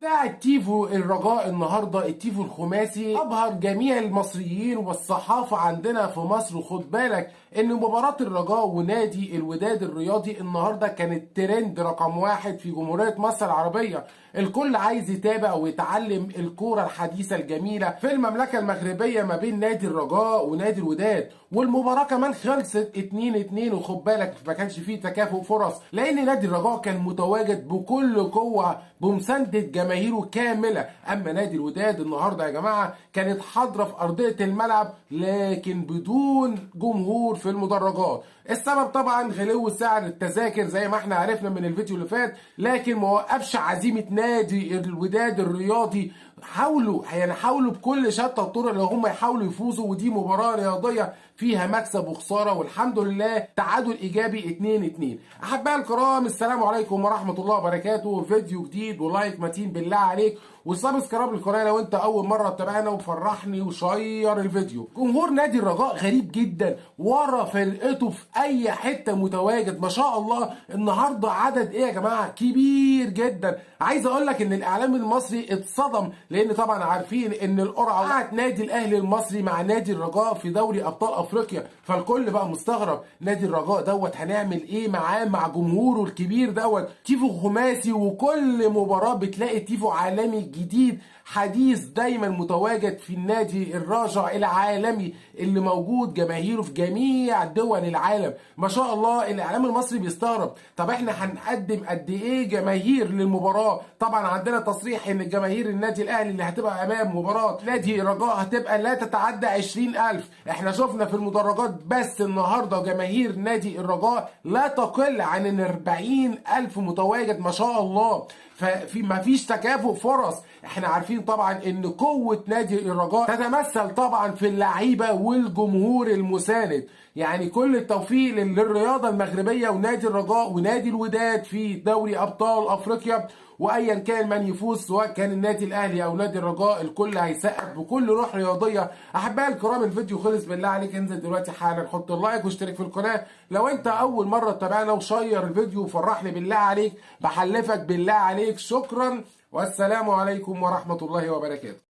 ده التيفو الرجاء النهارده، التيفو الخماسي ابهر جميع المصريين والصحافه عندنا في مصر. وخد بالك ان مباراه الرجاء ونادي الوداد الرياضي النهارده كانت ترند رقم واحد في جمهوريه مصر العربيه. الكل عايز يتابع ويتعلم الكوره الحديثه الجميله في المملكه المغربيه ما بين نادي الرجاء ونادي الوداد. والمباراه كمان خلصت 2-2. وخد بالك ما كانش فيه تكافؤ فرص، لان نادي الرجاء كان متواجد بكل قوه بمسانده جماهيره كامله. اما نادي الوداد النهارده يا جماعه كانت حاضره في ارضيه الملعب لكن بدون جمهور في المدرجات. السبب طبعا غلو سعر التذاكر زي ما احنا عرفنا من الفيديو اللي فات، لكن ما وقفش عزيمه نادي الوداد الرياضي. حاولوا بكل شتى الطرق اللي هم يحاولوا يفوزوا، ودي مباراه رياضيه فيها مكسب وخساره، والحمد لله تعادل ايجابي 2-2. احبائي الكرام، السلام عليكم ورحمه الله وبركاته. فيديو جديد ولايك متين بالله عليك، وسبسكرايب للقناه لو انت اول مره تتابعنا، وفرحني وشير الفيديو. جمهور نادي الرجاء غريب جدا ورا فرقته في اي حته متواجد، ما شاء الله. النهارده عدد ايه يا جماعه؟ كبير جدا. عايز اقول لك ان الاعلام المصري اتصدم، لان طبعا عارفين ان القرعه وقعت نادي الاهلي المصري مع نادي الرجاء في دوري ابطال افريقيا. فالكل بقى مستغرب نادي الرجاء هنعمل ايه معاه مع جمهوره الكبير تيفو خماسي، وكل مباراه بتلاقي تيفو عالمي جديد حديث دايما متواجد في النادي الراجع العالمي اللي موجود جماهيره في جميع دول العالم. ما شاء الله الاعلام المصري بيستغرب، طب احنا هنقدم قد ايه جماهير للمباراه؟ طبعا عندنا تصريح ان جماهير النادي الاهلي اللي هتبقى امام مباراه نادي الرجاء هتبقى لا تتعدى 20,000. احنا شفنا في المدرجات بس النهارده جماهير نادي الرجاء لا تقل عن 40,000 متواجد، ما شاء الله. ما فيش تكافؤ فرص. احنا عارفين طبعا ان قوة نادي الرجاء تتمثل طبعا في اللعيبة والجمهور المساند. يعني كل التوفيق للرياضة المغربية ونادي الرجاء ونادي الوداد في دوري ابطال افريقيا. وايا كان من يفوز، سواء كان النادي الاهلي او نادي الرجاء، الكل هيسقف بكل روح رياضيه. احبائي الكرام، الفيديو خلص، بالله عليك انزل دلوقتي حالا حط اللايك واشترك في القناه لو انت اول مره تتابعنا، وشير الفيديو وفرحني بالله عليك، بحلفك بالله عليك. شكرا والسلام عليكم ورحمه الله وبركاته.